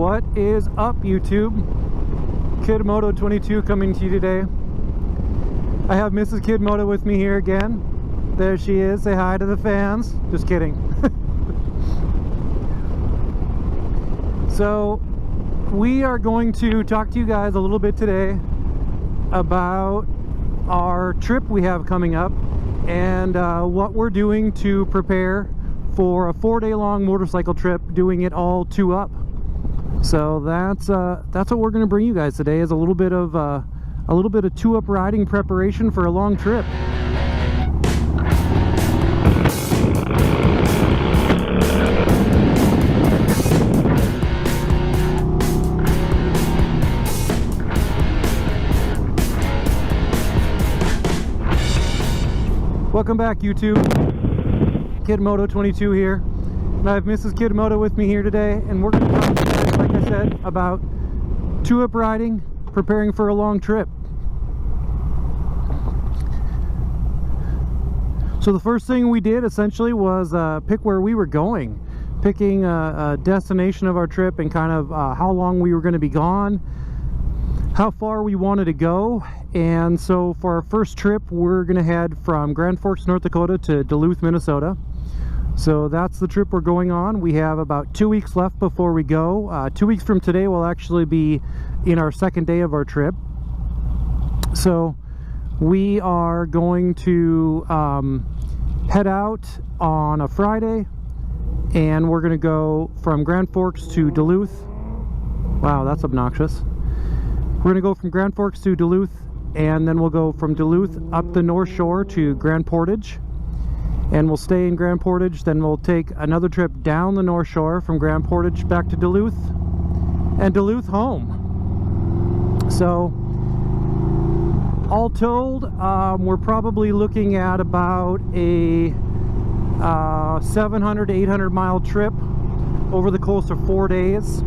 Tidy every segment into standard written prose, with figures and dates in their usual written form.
What is up, YouTube? Kidmoto 22 coming to you today. I have Mrs. Kidmoto with me here again. There she is. Say hi to the fans. Just kidding. So we are going to talk to you guys a little bit today about our trip we have coming up and what we're doing to prepare for a 4-day long motorcycle trip, doing it all two up. So that's what we're going to bring you guys today, is a little bit of two up riding preparation for a long trip. Welcome back, YouTube. Kidmoto 22 here, and I have Mrs. Kidmoto with me here today, and we're going to talk today, like I said, about two-up riding, preparing for a long trip. So the first thing we did essentially was pick where we were going, picking a destination of our trip and kind of how long we were going to be gone, how far we wanted to go. And so for our first trip, we're going to head from Grand Forks, North Dakota to Duluth, Minnesota. So that's the trip we're going on. We have about 2 weeks left before we go. 2 weeks from today will actually be in our second day of our trip. So we are going to head out on a Friday, and we're going to go from Grand Forks to Duluth. Wow, that's obnoxious. We're going to go from Grand Forks to Duluth, and then we'll go from Duluth up the North Shore to Grand Portage, and we'll stay in Grand Portage. Then we'll take another trip down the North Shore from Grand Portage back to Duluth, and Duluth home. So all told, we're probably looking at about a 700 to 800 mile trip over the course of 4 days.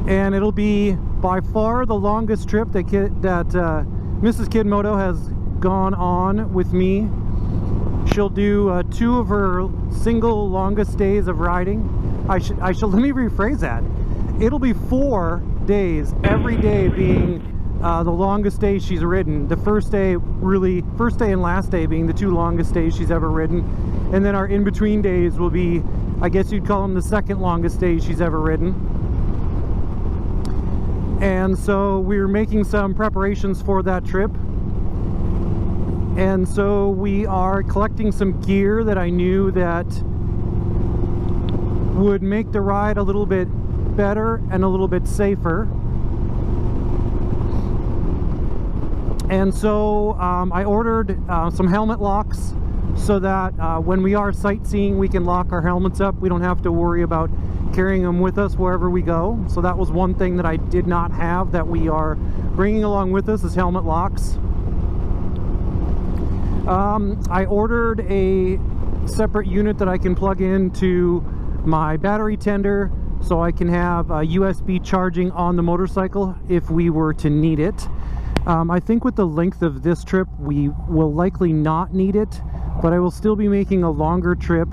And it'll be by far the longest trip that Mrs. Kidmoto has gone on with me. She'll do 2 of her single longest days of riding. Let me rephrase that. It'll be 4 days, every day being the longest day she's ridden. The first day and last day being the 2 longest days she's ever ridden. And then our in-between days will be, I guess you'd call them the second longest days she's ever ridden. And so we're making some preparations for that trip. And so we are collecting some gear that I knew that would make the ride a little bit better and a little bit safer. And so I ordered some helmet locks so that when we are sightseeing, we can lock our helmets up. We don't have to worry about carrying them with us wherever we go. So that was one thing that I did not have that we are bringing along with us, is helmet locks. I ordered a separate unit that I can plug into my battery tender so I can have USB charging on the motorcycle if we were to need it. I think with the length of this trip we will likely not need it, but I will still be making a longer trip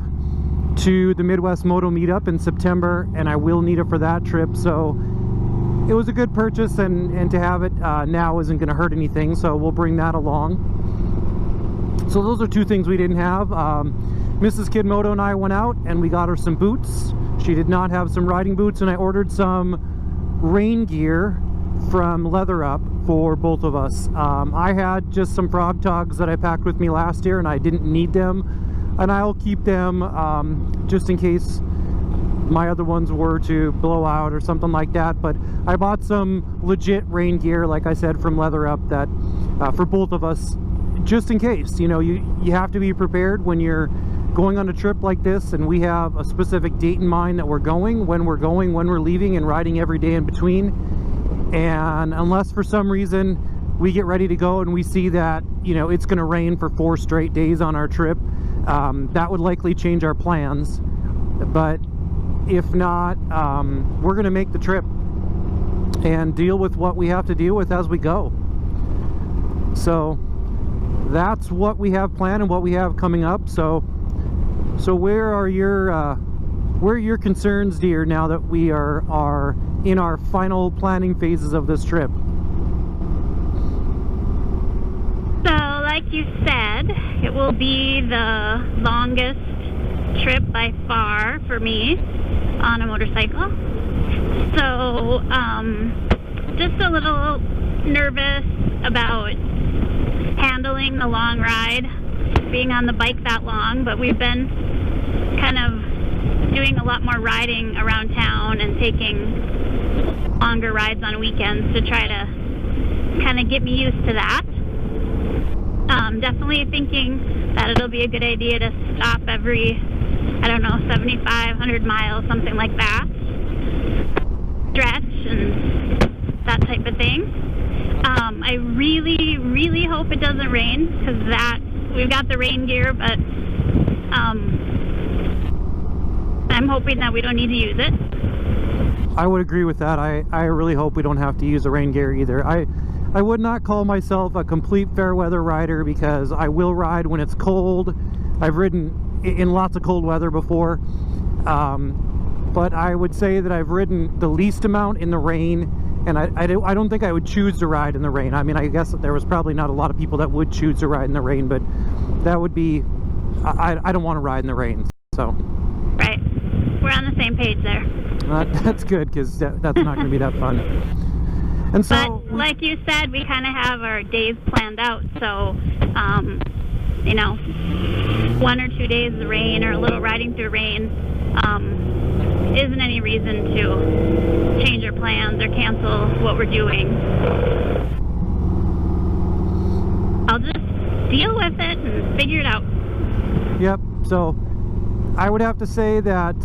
to the Midwest Moto Meetup in September, and I will need it for that trip. So it was a good purchase, and to have it now isn't going to hurt anything, so we'll bring that along. So those are 2 things we didn't have. Mrs. Kidmoto and I went out and we got her some boots. She did not have some riding boots, and I ordered some rain gear from Leather Up for both of us. I had just some Frog Togs that I packed with me last year, and I didn't need them, and I'll keep them just in case my other ones were to blow out or something like that. But I bought some legit rain gear, like I said, from Leather Up, that for both of us, just in case. You know, you have to be prepared when you're going on a trip like this, and we have a specific date in mind that we're going, when we're leaving, and riding every day in between. And unless for some reason we get ready to go and we see that, you know, it's going to rain for 4 straight days on our trip, that would likely change our plans. But if not, we're going to make the trip and deal with what we have to deal with as we go. So that's what we have planned and what we have coming up. So where are your What are your concerns, dear, now that we are in our final planning phases of this trip? So, like you said, it will be the longest trip by far for me on a motorcycle. So, just a little nervous about handling the long ride, being on the bike that long, but we've been kind of doing a lot more riding around town and taking longer rides on weekends to try to kind of get me used to that. Definitely thinking that it'll be a good idea to stop every, I don't know, 75, 100 miles, something like that. Stretch and that type of thing. I really, really hope it doesn't rain, because we've got the rain gear, but I'm hoping that we don't need to use it. I would agree with that. I really hope we don't have to use the rain gear either. I would not call myself a complete fair weather rider, because I will ride when it's cold. I've ridden in lots of cold weather before, but I would say that I've ridden the least amount in the rain, and I don't think I would choose to ride in the rain. I mean, I guess there was probably not a lot of people that would choose to ride in the rain, but that would be, I don't want to ride in the rain, so. Right. We're on the same page there. That's good, because that's not going to be that fun. And so, but like you said, we kind of have our days planned out, so, you know, 1 or 2 days of rain or a little riding through rain isn't any reason to change our plans or cancel what we're doing. I'll just deal with it and figure it out. Yep, so I would have to say that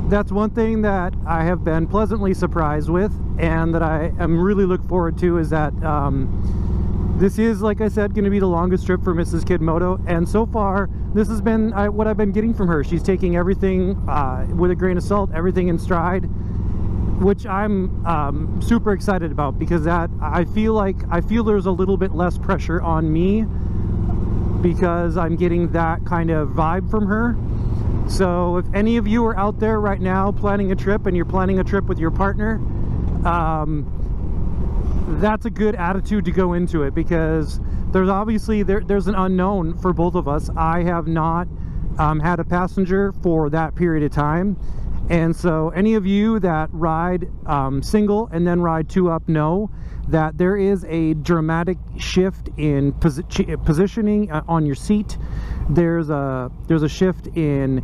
that's one thing that I have been pleasantly surprised with, and that I am really look forward to, is that this is, like I said, going to be the longest trip for Mrs. Kidmoto, and so far this has been what I've been getting from her. She's taking everything with a grain of salt, everything in stride, which I'm super excited about, because that I feel there's a little bit less pressure on me, because I'm getting that kind of vibe from her. So if any of you are out there right now planning a trip, and you're planning a trip with your partner, that's a good attitude to go into it, because there's obviously there's an unknown for both of us. I have not had a passenger for that period of time, and so any of you that ride single and then ride 2 up know that there is a dramatic shift in positioning on your seat. There's a shift in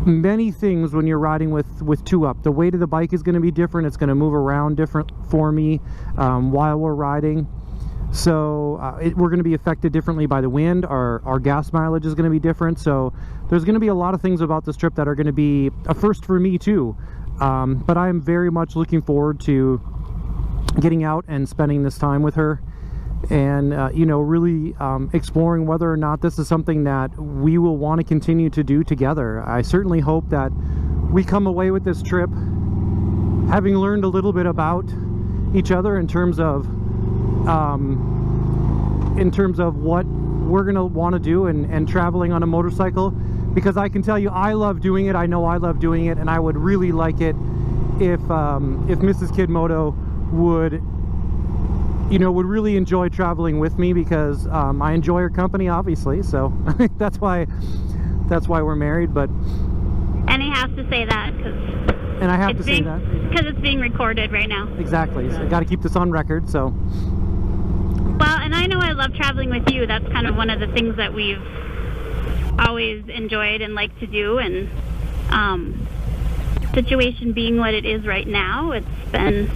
many things when you're riding with 2 up. The weight of the bike is going to be different. It's going to move around different for me while we're riding. So we're going to be affected differently by the wind. Our gas mileage is going to be different. So there's going to be a lot of things about this trip that are going to be a first for me too. But I'm very much looking forward to getting out and spending this time with her, and you know, really exploring whether or not this is something that we will want to continue to do together. I certainly hope that we come away with this trip having learned a little bit about each other in terms of what we're gonna want to do and traveling on a motorcycle, because I can tell you I love doing it. I know I love doing it, and I would really like it if Mrs. Kidmoto would really enjoy traveling with me, because I enjoy her company, obviously. So that's why we're married. But and he has to say that, and I have to say that because it's being recorded right now. Exactly. So I got to keep this on record. So well, and I know I love traveling with you. That's kind of one of the things that we've always enjoyed and like to do. And situation being what it is right now, it's been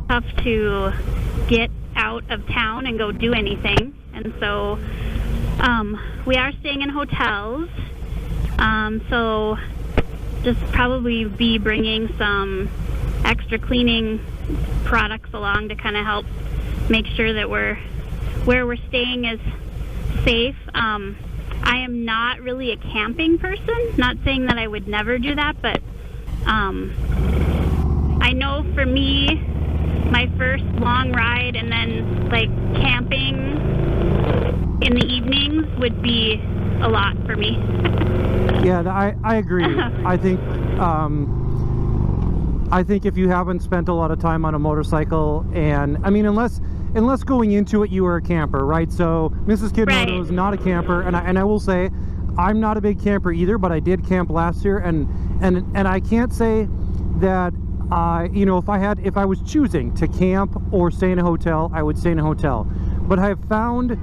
tough to get out of town and go do anything, and so we are staying in hotels, so just probably be bringing some extra cleaning products along to kind of help make sure that where we're staying is safe. I am not really a camping person, not saying that I would never do that, but I know for me, my first long ride and then like camping in the evenings would be a lot for me. Yeah, I agree. I think if you haven't spent a lot of time on a motorcycle, and I mean, unless going into it you were a camper, right? So Mrs. Kidmoto is not a camper, and I will say I'm not a big camper either, but I did camp last year, and I can't say that you know, if I was choosing to camp or stay in a hotel, I would stay in a hotel. But I've found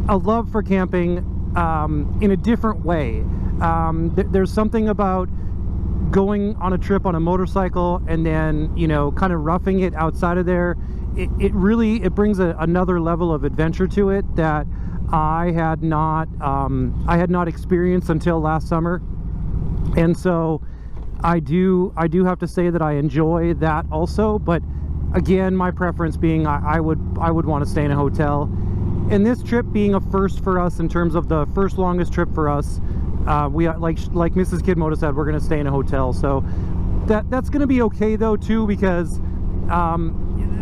a love for camping in a different way. There's something about going on a trip on a motorcycle and then, you know, kind of roughing it outside of there. It really brings another level of adventure to it that I had not experienced until last summer. And so I do have to say that I enjoy that also, but again, my preference being I would want to stay in a hotel. And this trip being a first for us in terms of the first longest trip for us, we like Mrs. Kidmoto said, we're going to stay in a hotel. So that's going to be okay though too, because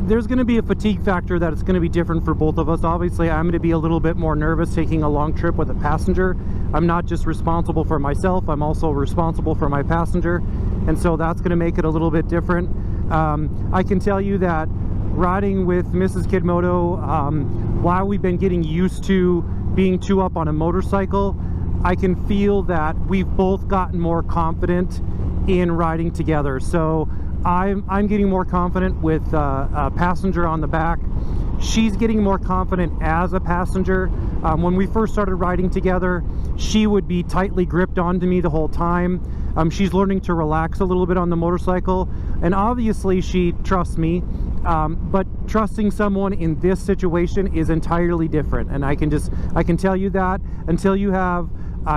there's going to be a fatigue factor that it's going to be different for both of us. Obviously, I'm going to be a little bit more nervous taking a long trip with a passenger. I'm not just responsible for myself, I'm also responsible for my passenger, and so that's going to make it a little bit different. I can tell you that riding with Mrs. Kidmoto, while we've been getting used to being two up on a motorcycle, I can feel that we've both gotten more confident in riding together. So I'm getting more confident with a passenger on the back. She's getting more confident as a passenger. When we first started riding together, she would be tightly gripped onto me the whole time. She's learning to relax a little bit on the motorcycle, and obviously she trusts me, but trusting someone in this situation is entirely different. And I can tell you that until you have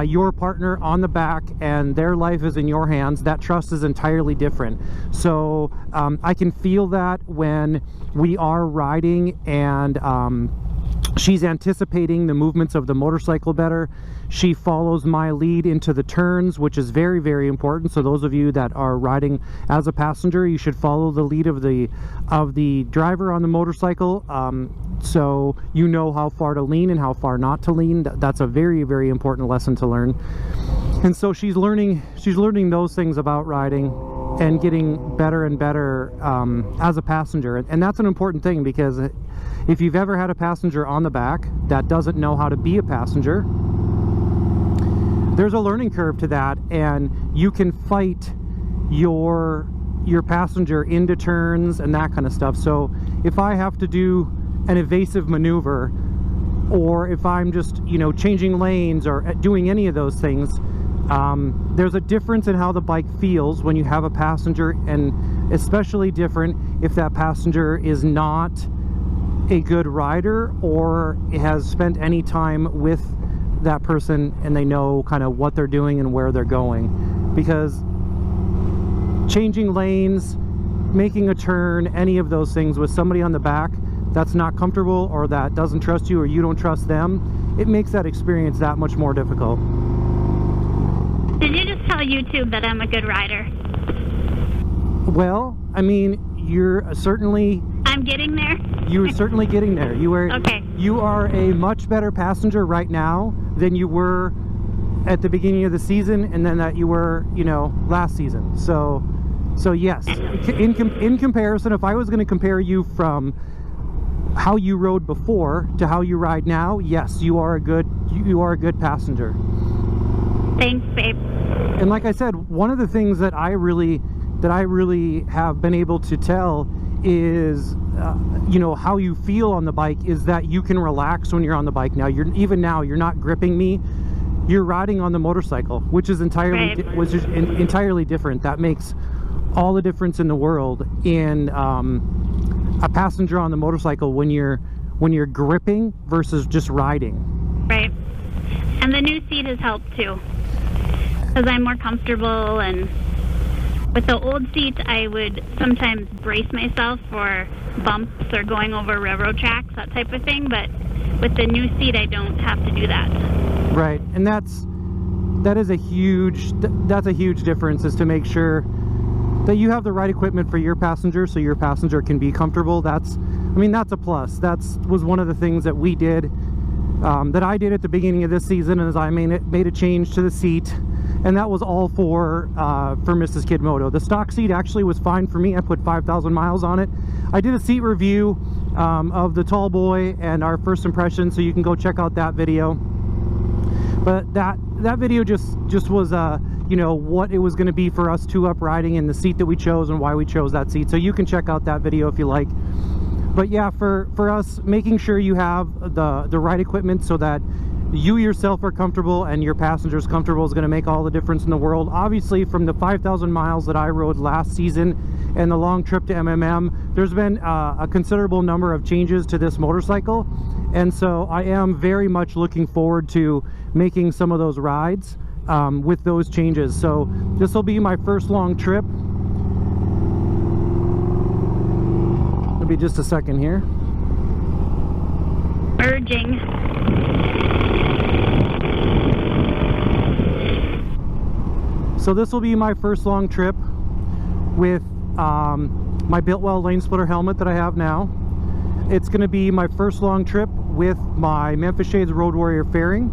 your partner on the back and their life is in your hands, that trust is entirely different. So I can feel that when we are riding and she's anticipating the movements of the motorcycle better. She follows my lead into the turns, which is very, very important. So those of you that are riding as a passenger, you should follow the lead of the driver on the motorcycle, so you know how far to lean and how far not to lean. That's a very, very important lesson to learn. And so she's learning those things about riding and getting better and better as a passenger. And that's an important thing, because if you've ever had a passenger on the back that doesn't know how to be a passenger, there's a learning curve to that, and you can fight your passenger into turns and that kind of stuff. So if I have to do an evasive maneuver, or if I'm just, you know, changing lanes or doing any of those things, there's a difference in how the bike feels when you have a passenger, and especially different if that passenger is not a good rider or has spent any time with that person and they know kind of what they're doing and where they're going. Because changing lanes, making a turn, any of those things with somebody on the back that's not comfortable or that doesn't trust you or you don't trust them, it makes that experience that much more difficult. Did you just tell YouTube that I'm a good rider? Well, I mean, you're certainly... I'm getting there? You're certainly getting there. Okay. You are a much better passenger right now than you were at the beginning of the season, and then that you were, you know, last season. So yes, in comparison, if I was going to compare you from how you rode before to how you ride now, yes, you are a good passenger. Thanks, babe. And like I said, one of the things that I really have been able to tell is you know, how you feel on the bike is that you can relax when you're on the bike. Now you're not gripping me, you're riding on the motorcycle, which is entirely different. That makes all the difference in the world in a passenger on the motorcycle when you're gripping versus just riding. Right. And the new seat has helped too, because I'm more comfortable. And with the old seat, I would sometimes brace myself for bumps or going over railroad tracks, that type of thing. But with the new seat, I don't have to do that. Right, and that's a huge difference, is to make sure that you have the right equipment for your passenger, so your passenger can be comfortable. That's a plus. That was one of the things that we did that I did at the beginning of this season, as I made a change to the seat, and that was all for Mrs. Kidmoto. The stock seat actually was fine for me. I put 5,000 miles on it. I did a seat review of the tall boy and our first impression, so you can go check out that video. But that video just was you know, what it was going to be for us two up riding in the seat that we chose and why we chose that seat. So you can check out that video if you like. But yeah, for us, making sure you have the right equipment so that you yourself are comfortable and your passengers comfortable is going to make all the difference in the world. Obviously, from the 5,000 miles that I rode last season and the long trip to MMM, there's been a considerable number of changes to this motorcycle, and so I am very much looking forward to making some of those rides with those changes. So this will be my first long trip. It'll be just a second here. Merging. So this will be my first long trip with my Biltwell lane splitter helmet that I have now. It's going to be my first long trip with my Memphis Shades Road Warrior fairing,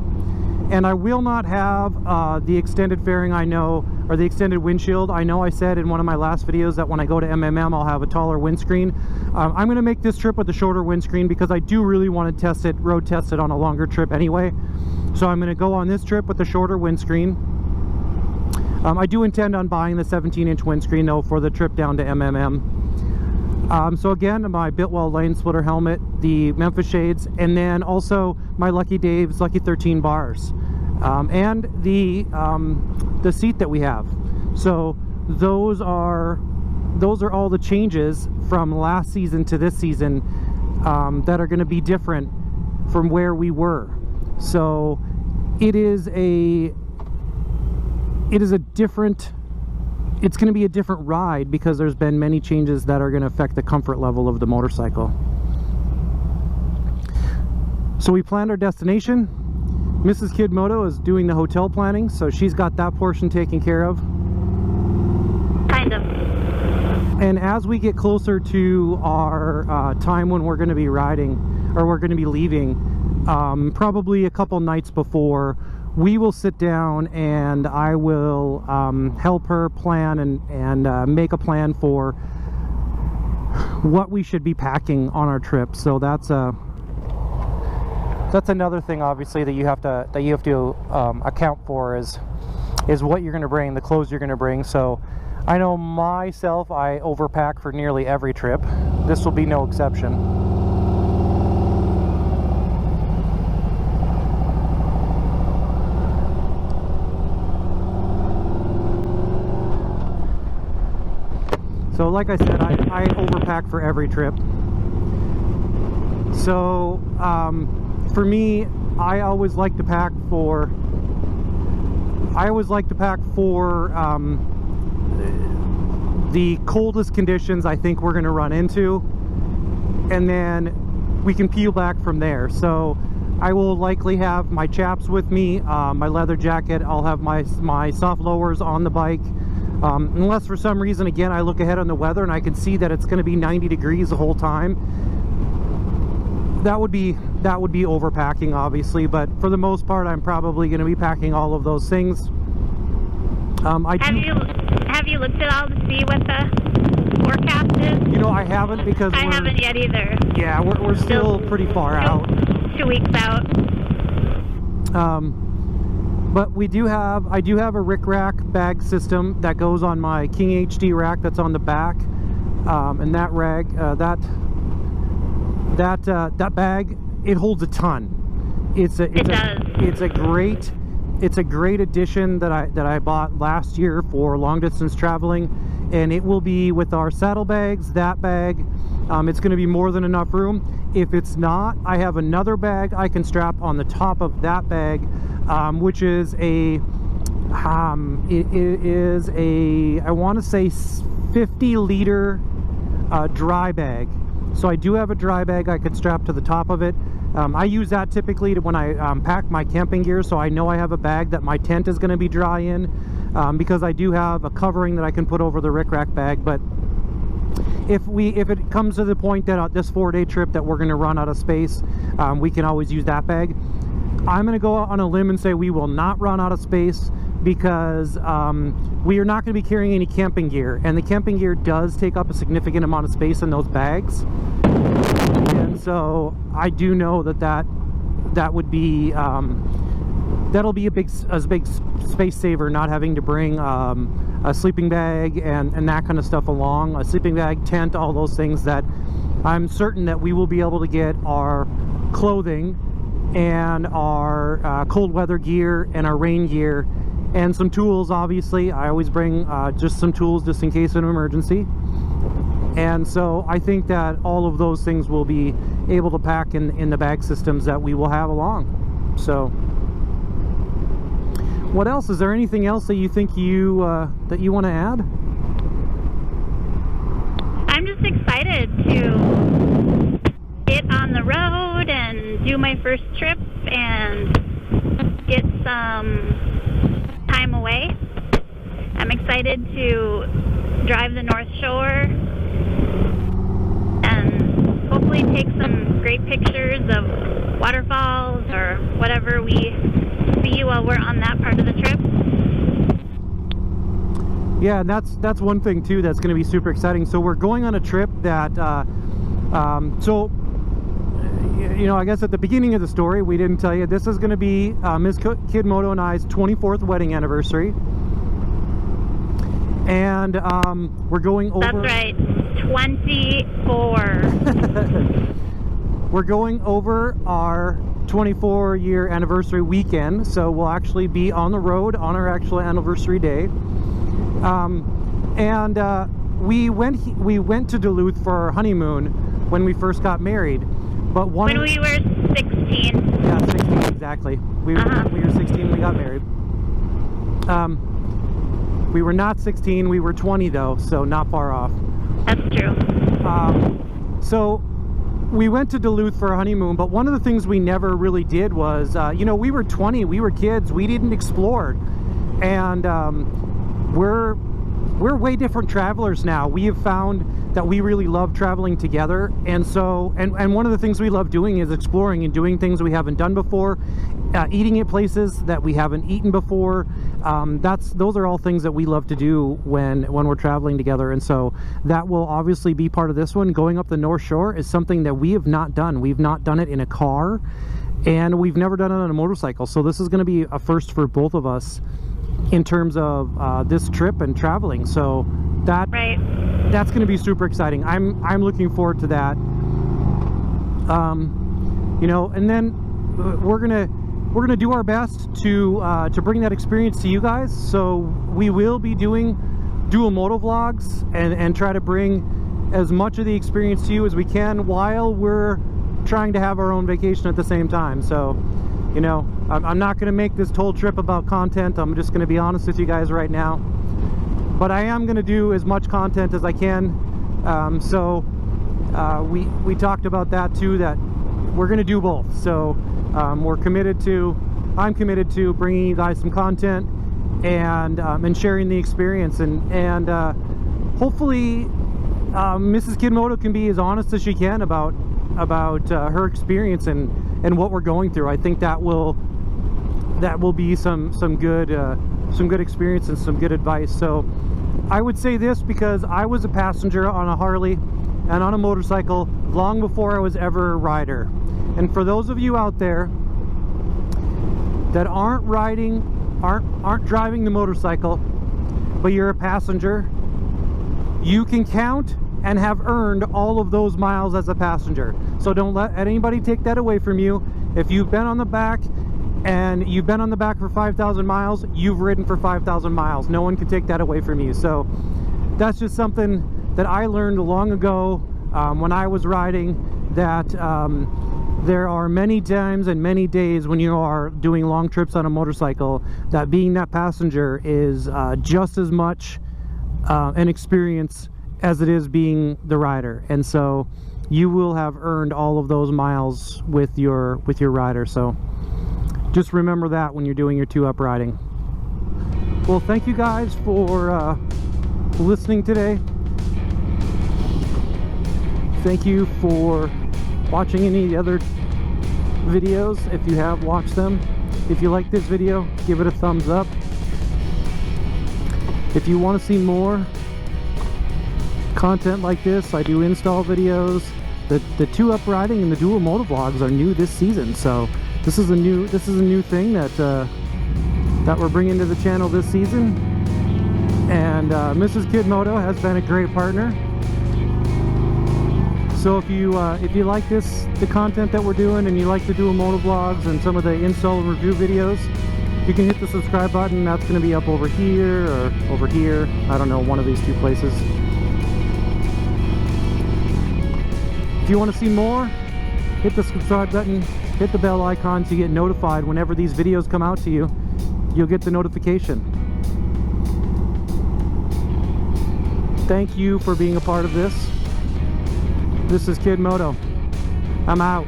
and I will not have the extended fairing, I know, or the extended windshield. I know I said in one of my last videos that when I go to MMM I'll have a taller windscreen. I'm going to make this trip with a shorter windscreen because I do really want to test it, road test it on a longer trip anyway. So I'm going to go on this trip with a shorter windscreen. I do intend on buying the 17-inch windscreen though for the trip down to MMM. So again, my Biltwell lane splitter helmet, the Memphis Shades, and then also my Lucky Dave's Lucky 13 bars, and the seat that we have. So those are all the changes from last season to this season that are going to be different from where we were. So it's going to be a different ride because there's been many changes that are going to affect the comfort level of the motorcycle. So we planned our destination. Mrs. Kidmoto is doing the hotel planning, so she's got that portion taken care of. Kind of. And as we get closer to our time when we're going to be riding, or we're going to be leaving, probably a couple nights before, we will sit down and I will help her plan and make a plan for what we should be packing on our trip. So that's another thing, obviously, that you have to account for is what you're going to bring, the clothes you're going to bring. So I know myself, I overpack for nearly every trip. This will be no exception. So like I said, I overpack for every trip. So for me, I always like to pack for the coldest conditions I think we're going to run into, and then we can peel back from there. So I will likely have my chaps with me, my leather jacket. I'll have my soft lowers on the bike. Unless for some reason, again, I look ahead on the weather and I can see that it's going to be 90 degrees the whole time. That would be overpacking, obviously, but for the most part, I'm probably going to be packing all of those things. Have you looked at all to see what the forecast is? You know, I haven't, because I haven't yet either. Yeah, we're still pretty far out. 2 weeks out. But I do have a rickrack bag system that goes on my King HD rack that's on the back, and that rag, that bag, it holds a ton. It's a great addition that I bought last year for long distance traveling, and it will be with our saddlebags. That bag, it's going to be more than enough room. If it's not, I have another bag I can strap on the top of that bag, which is I want to say 50-liter dry bag. So I do have a dry bag I could strap to the top of it. I use that typically when I pack my camping gear, so I know I have a bag that my tent is going to be dry in, because I do have a covering that I can put over the rickrack bag. But if it comes to the point that this 4-day trip that we're going to run out of space, we can always use that bag. I'm going to go out on a limb and say we will not run out of space, because we are not going to be carrying any camping gear, and the camping gear does take up a significant amount of space in those bags. And so I do know that would be that'll be a big space saver, not having to bring a sleeping bag and that kind of stuff along, a sleeping bag, tent, all those things that I'm certain that we will be able to get our clothing and our cold weather gear and our rain gear and some tools. Obviously I always bring just some tools just in case of an emergency. And so I think that all of those things will be able to pack in the bag systems that we will have along. So what else? Is there anything else that you think that you want to add? I'm just excited to get on the road and do my first trip and get some time away. I'm excited to drive the North Shore and hopefully take some great pictures of waterfalls or whatever we see while we're on that part of the trip. Yeah, and that's one thing too that's going to be super exciting. So we're going on a trip that so you know, I guess at the beginning of the story we didn't tell you, this is going to be Ms. Kidmoto and I's 24th wedding anniversary, and we're going over... That's right, 24. We're going over our 24-year anniversary weekend, so we'll actually be on the road on our actual anniversary day. We went to Duluth for our honeymoon when we first got married, but when we were 16. Yeah, 16 exactly. We were 16 when we got married. We were not 16, we were 20 though, so not far off. That's true. So we went to Duluth for our honeymoon, but one of the things we never really did was, you know, we were 20, we were kids, we didn't explore, and we're way different travelers now. We have found that we really love traveling together, and so and one of the things we love doing is exploring and doing things we haven't done before, eating at places that we haven't eaten before. Those are all things that we love to do when we're traveling together, and so that will obviously be part of this one. Going up the North Shore is something that we have not done. We've not done it in a car, and we've never done it on a motorcycle, so this is going to be a first for both of us in terms of this trip and traveling. So that's going to be super exciting. I'm looking forward to that. You know, and then we're gonna do our best to bring that experience to you guys. So we will be doing dual moto vlogs and try to bring as much of the experience to you as we can while we're trying to have our own vacation at the same time. So, you know, I'm not going to make this whole trip about content. I'm just going to be honest with you guys right now. But I am going to do as much content as I can. We talked about that too, that we're going to do both. So I'm committed to bringing you guys some content and sharing the experience. And hopefully Mrs. Kidmoto can be as honest as she can about her experience and what we're going through. I think that will be some good experience and some good advice. So I would say this because I was a passenger on a Harley and on a motorcycle long before I was ever a rider. And for those of you out there that aren't driving the motorcycle, but you're a passenger, you can count and have earned all of those miles as a passenger. So don't let anybody take that away from you. If you've been on the back and you've been on the back for 5,000 miles, you've ridden for 5,000 miles. No one can take that away from you. So that's just something that I learned long ago when I was riding, that there are many times and many days when you are doing long trips on a motorcycle that being that passenger is just as much an experience as it is being the rider. And so you will have earned all of those miles with your rider. So just remember that when you're doing your 2-up riding. Well, thank you guys for listening today. Thank you for watching any of the other videos if you have watched them. If you like this video, give it a thumbs up. If you want to see more content like this, I do install videos. The 2-up riding and the dual moto vlogs are new this season, so this is a new thing that we're bringing to the channel this season. And Mrs Kidmoto has been a great partner. So if you like the content that we're doing, and you like the dual moto vlogs and some of the install and review videos, you can hit the subscribe button. That's going to be up over here or over here. I don't know, one of these two places. If you want to see more, hit the subscribe button, hit the bell icon so you get notified whenever these videos come out to you. You'll get the notification. Thank you for being a part of this. This is Kidmoto. I'm out.